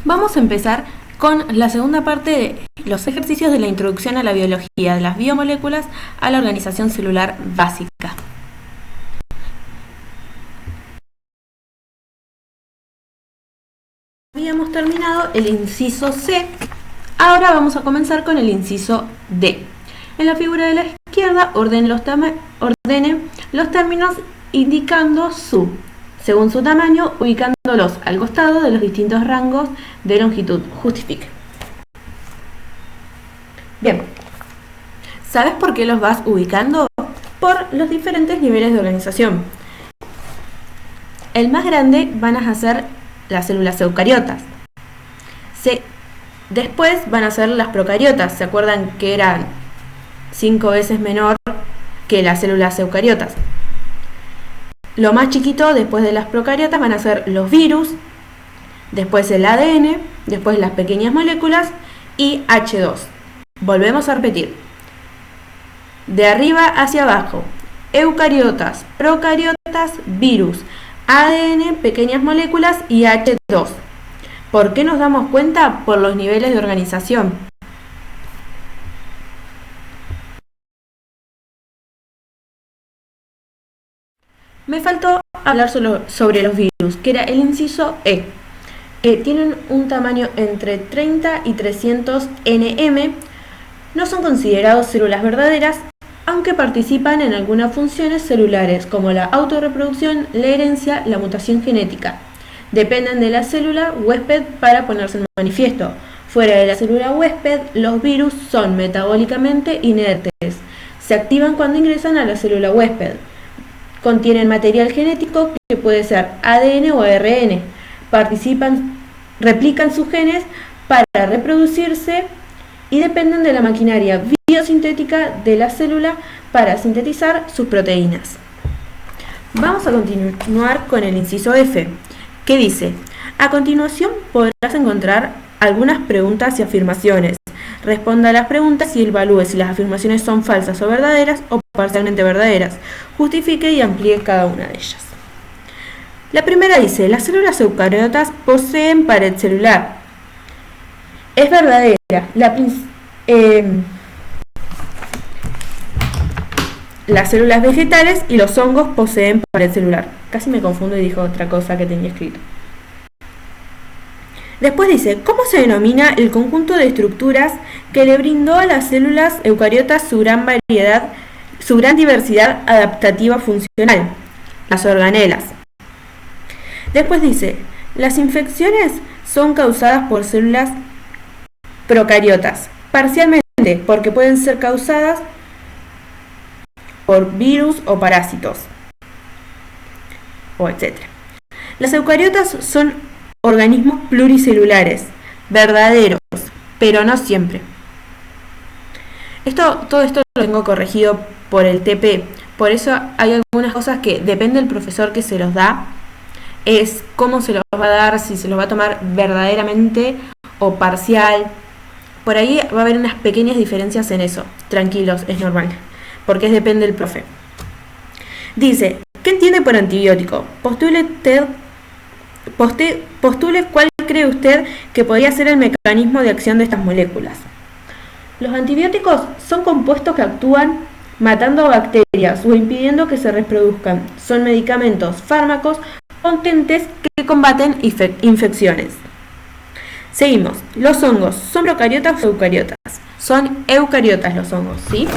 Vamos a empezar con la segunda parte de los ejercicios de la introducción a la biología de las biomoléculas a la organización celular básica. Habíamos terminado el inciso C, ahora vamos a comenzar con el inciso D. En la figura de la izquierda ordene los términos indicando según su tamaño, ubicándolos al costado de los distintos rangos de longitud. Justifique. Bien, ¿sabes por qué los vas ubicando? Por los diferentes niveles de organización. El más grande van a ser las células eucariotas. Después van a ser las procariotas. ¿Se acuerdan que eran 5 veces menor que las células eucariotas? Lo más chiquito después de las procariotas van a ser los virus, después el ADN, después las pequeñas moléculas y H2. Volvemos a repetir. De arriba hacia abajo, eucariotas, procariotas, virus, ADN, pequeñas moléculas y H2. ¿Por qué nos damos cuenta? Por los niveles de organización. Me faltó hablar solo sobre los virus, que era el inciso E. Tienen un tamaño entre 30 y 300 nm. No son considerados células verdaderas, aunque participan en algunas funciones celulares, como la autorreproducción, la herencia, la mutación genética. Dependen de la célula huésped para ponerse en manifiesto. Fuera de la célula huésped, los virus son metabólicamente inertes. Se activan cuando ingresan a la célula huésped. Contienen material genético que puede ser ADN o ARN. Replican sus genes para reproducirse y dependen de la maquinaria biosintética de la célula para sintetizar sus proteínas. Vamos a continuar con el inciso F, que dice: a continuación podrás encontrar algunas preguntas y afirmaciones. Responda a las preguntas y evalúe si las afirmaciones son falsas o verdaderas o parcialmente verdaderas. Justifique y amplíe cada una de ellas. La primera dice: las células eucariotas poseen pared celular. Es verdadera. Las células vegetales y los hongos poseen pared celular. Casi me confundo y dijo otra cosa que tenía escrito. Después dice: ¿cómo se denomina el conjunto de estructuras que le brindó a las células eucariotas su gran diversidad adaptativa funcional? Las organelas. Después dice: las infecciones son causadas por células procariotas, parcialmente, porque pueden ser causadas por virus o parásitos, o etc. Las eucariotas son organismos pluricelulares, verdaderos, pero no siempre. Todo esto lo tengo corregido por el TP, por eso hay algunas cosas que depende del profesor que se los da, es cómo se los va a dar, si se los va a tomar verdaderamente o parcial. Por ahí va a haber unas pequeñas diferencias en eso, tranquilos, es normal, porque depende del profe. Dice: ¿qué entiende por antibiótico? Postule cuál cree usted que podría ser el mecanismo de acción de estas moléculas. Los antibióticos son compuestos que actúan matando a bacterias o impidiendo que se reproduzcan. Son medicamentos, fármacos potentes que combaten infecciones. Seguimos. Los hongos, ¿son procariotas o eucariotas? Son eucariotas los hongos, ¿sí?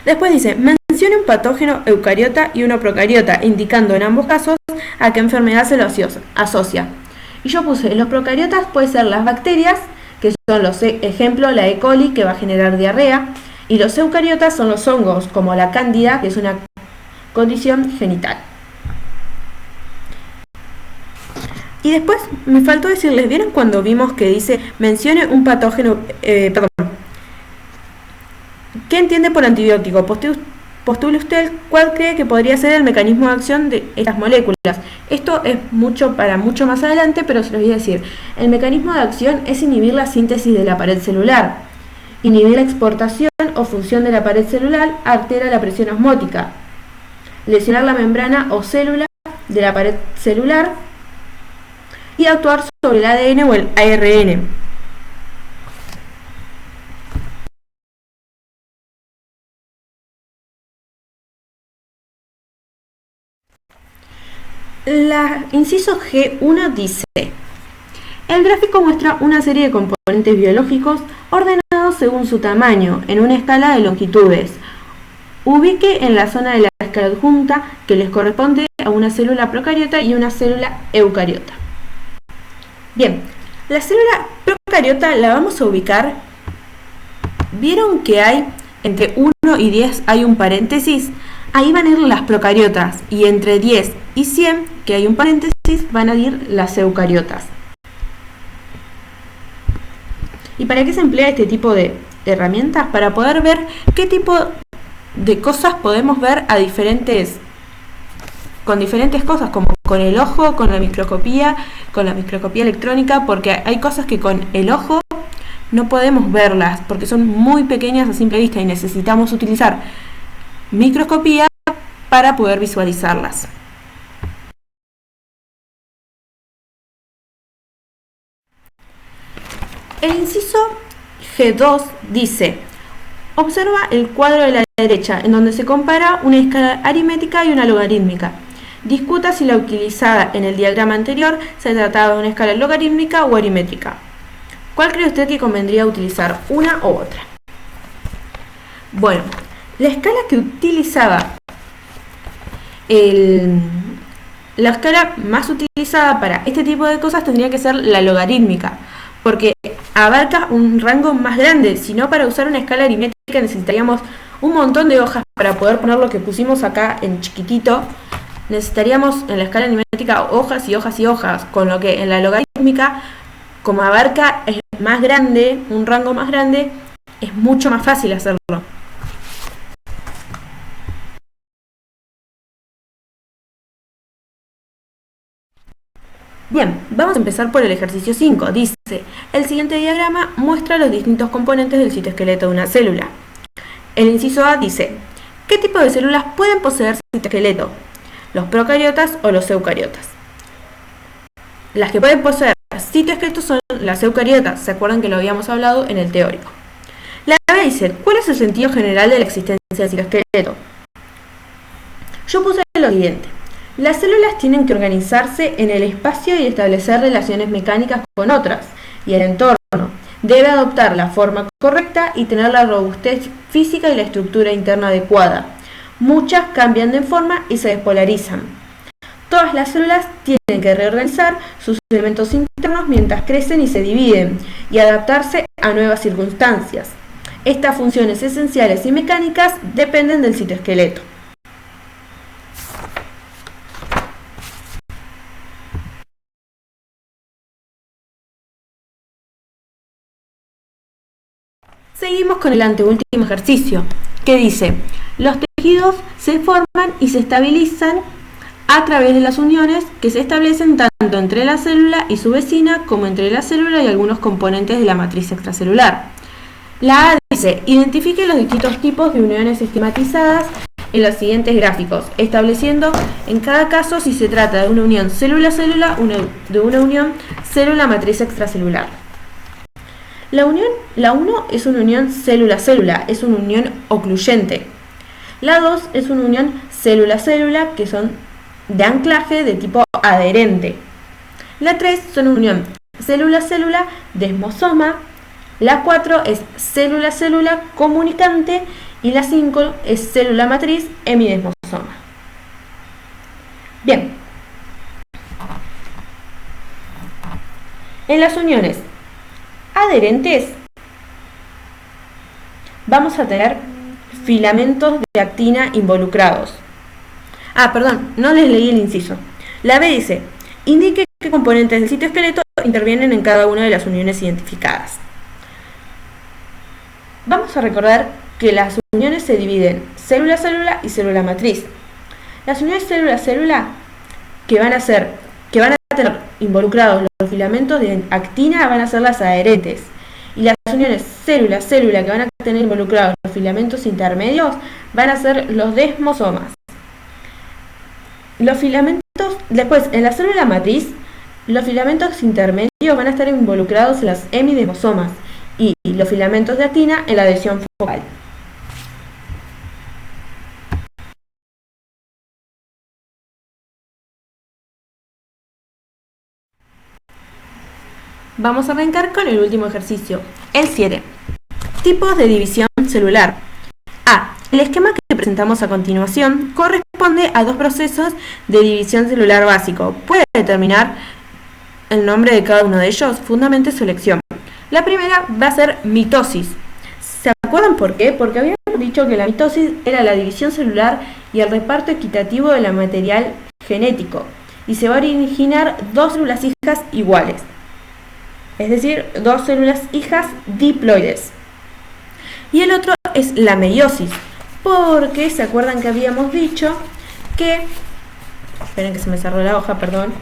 Después dice: mencione un patógeno eucariota y uno procariota, indicando en ambos casos a qué enfermedad se lo asocia. Y yo puse: los procariotas pueden ser las bacterias, que son los ejemplos, la E. coli, que va a generar diarrea, y los eucariotas son los hongos, como la cándida, que es una condición genital. Y después me faltó decirles: ¿vieron cuando vimos que dice mencione un patógeno, ¿qué entiende por antibiótico? Postule usted cuál cree que podría ser el mecanismo de acción de estas moléculas. Esto es mucho más adelante, pero se los voy a decir. El mecanismo de acción es inhibir la síntesis de la pared celular. Inhibir la exportación o función de la pared celular altera la presión osmótica. Lesionar la membrana o célula de la pared celular y actuar sobre el ADN o el ARN. La inciso G1 dice: el gráfico muestra una serie de componentes biológicos ordenados según su tamaño, en una escala de longitudes. Ubique en la zona de la escala adjunta que les corresponde a una célula procariota y una célula eucariota. Bien, la célula procariota la vamos a ubicar. ¿Vieron que hay entre 1 y 10 hay un paréntesis? Ahí van a ir las procariotas, y entre 10 y 100, que hay un paréntesis, van a ir las eucariotas. ¿Y para qué se emplea este tipo de herramientas? Para poder ver qué tipo de cosas podemos ver con diferentes cosas, como con el ojo, con la microscopía electrónica, porque hay cosas que con el ojo no podemos verlas, porque son muy pequeñas a simple vista y necesitamos utilizar microscopía para poder visualizarlas. El inciso G2 dice: observa el cuadro de la derecha, en donde se compara una escala aritmética y una logarítmica. Discuta si la utilizada en el diagrama anterior se trataba de una escala logarítmica o aritmética. ¿Cuál cree usted que convendría utilizar, una u otra? Bueno, la escala que utilizaba, la escala más utilizada para este tipo de cosas tendría que ser la logarítmica, porque abarca un rango más grande. Si no, para usar una escala aritmética necesitaríamos un montón de hojas para poder poner lo que pusimos acá en chiquitito. Necesitaríamos en la escala aritmética hojas y hojas y hojas, con lo que en la logarítmica, como abarca es más grande, un rango más grande, es mucho más fácil hacerlo. Bien, vamos a empezar por el ejercicio 5. Dice: el siguiente diagrama muestra los distintos componentes del citoesqueleto de una célula. El inciso A dice: ¿qué tipo de células pueden poseer citoesqueleto? ¿Los procariotas o los eucariotas? Las que pueden poseer citoesqueleto son las eucariotas. ¿Se acuerdan que lo habíamos hablado en el teórico? La B dice: ¿cuál es el sentido general de la existencia del citoesqueleto? Yo puse lo siguiente: las células tienen que organizarse en el espacio y establecer relaciones mecánicas con otras, y el entorno debe adoptar la forma correcta y tener la robustez física y la estructura interna adecuada. Muchas cambian de forma y se despolarizan. Todas las células tienen que reorganizar sus elementos internos mientras crecen y se dividen, y adaptarse a nuevas circunstancias. Estas funciones esenciales y mecánicas dependen del citoesqueleto. Seguimos con el anteúltimo ejercicio, que dice: los tejidos se forman y se estabilizan a través de las uniones que se establecen tanto entre la célula y su vecina como entre la célula y algunos componentes de la matriz extracelular. La A dice: identifique los distintos tipos de uniones esquematizadas en los siguientes gráficos, estableciendo en cada caso si se trata de una unión célula-célula o de una unión célula-matriz extracelular. La 1 es una unión célula-célula, es una unión ocluyente. La 2 es una unión célula-célula, que son de anclaje de tipo adherente. La 3 son una unión célula-célula desmosoma. La 4 es célula-célula comunicante. Y la 5 es célula-matriz hemidesmosoma. Bien. En las uniones adherentes vamos a tener filamentos de actina involucrados. Perdón, no les leí el inciso. La B dice: indique qué componentes del citoesqueleto intervienen en cada una de las uniones identificadas. Vamos a recordar que las uniones se dividen célula-célula y célula-matriz. Las uniones célula-célula que van a tener involucrados los filamentos de actina van a ser las adherentes, y las uniones célula-célula que van a tener involucrados los filamentos intermedios van a ser los desmosomas. Los filamentos Después, en la célula matriz, los filamentos intermedios van a estar involucrados en las hemidemosomas y los filamentos de actina en la adhesión focal. Vamos a arrancar con el último ejercicio, el 7. Tipos de división celular. A. El esquema que presentamos a continuación corresponde a dos procesos de división celular básico. Puede determinar el nombre de cada uno de ellos, fundamente su elección. La primera va a ser mitosis. ¿Se acuerdan por qué? Porque habíamos dicho que la mitosis era la división celular y el reparto equitativo del material genético, y se va a originar dos células hijas iguales, es decir, dos células hijas diploides. Y el otro es la meiosis, porque se acuerdan que habíamos dicho que, esperen que se me cerró la hoja, perdón,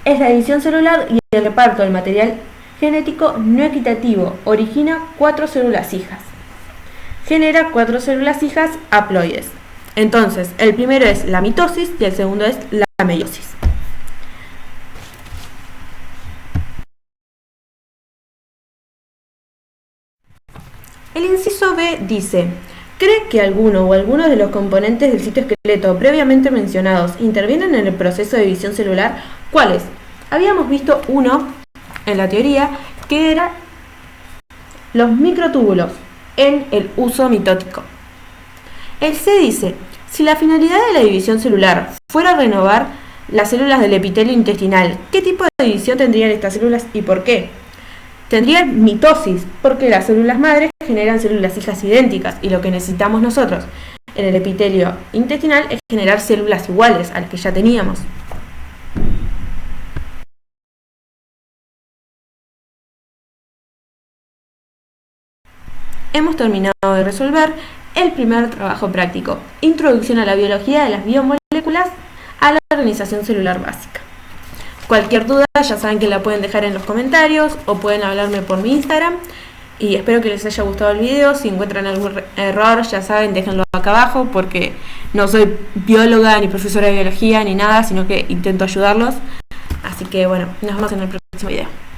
es la división celular y el reparto del material genético no equitativo, origina cuatro células hijas, genera cuatro células hijas haploides. Entonces, el primero es la mitosis y el segundo es la meiosis. El inciso B dice: ¿cree que alguno o algunos de los componentes del citoesqueleto previamente mencionados intervienen en el proceso de división celular? ¿Cuáles? Habíamos visto uno en la teoría, que era los microtúbulos en el uso mitótico. El C dice: si la finalidad de la división celular fuera renovar las células del epitelio intestinal, ¿qué tipo de división tendrían estas células y por qué? Tendrían mitosis, porque las células madres generan células hijas idénticas, y lo que necesitamos nosotros en el epitelio intestinal es generar células iguales a las que ya teníamos. Hemos terminado de resolver el primer trabajo práctico, Introducción a la biología de las biomoléculas a la organización celular básica. Cualquier duda ya saben que la pueden dejar en los comentarios o pueden hablarme por mi Instagram, y espero que les haya gustado el video. Si encuentran algún error, ya saben, déjenlo acá abajo, porque no soy bióloga ni profesora de biología ni nada, sino que intento ayudarlos. Así que bueno, nos vemos en el próximo video.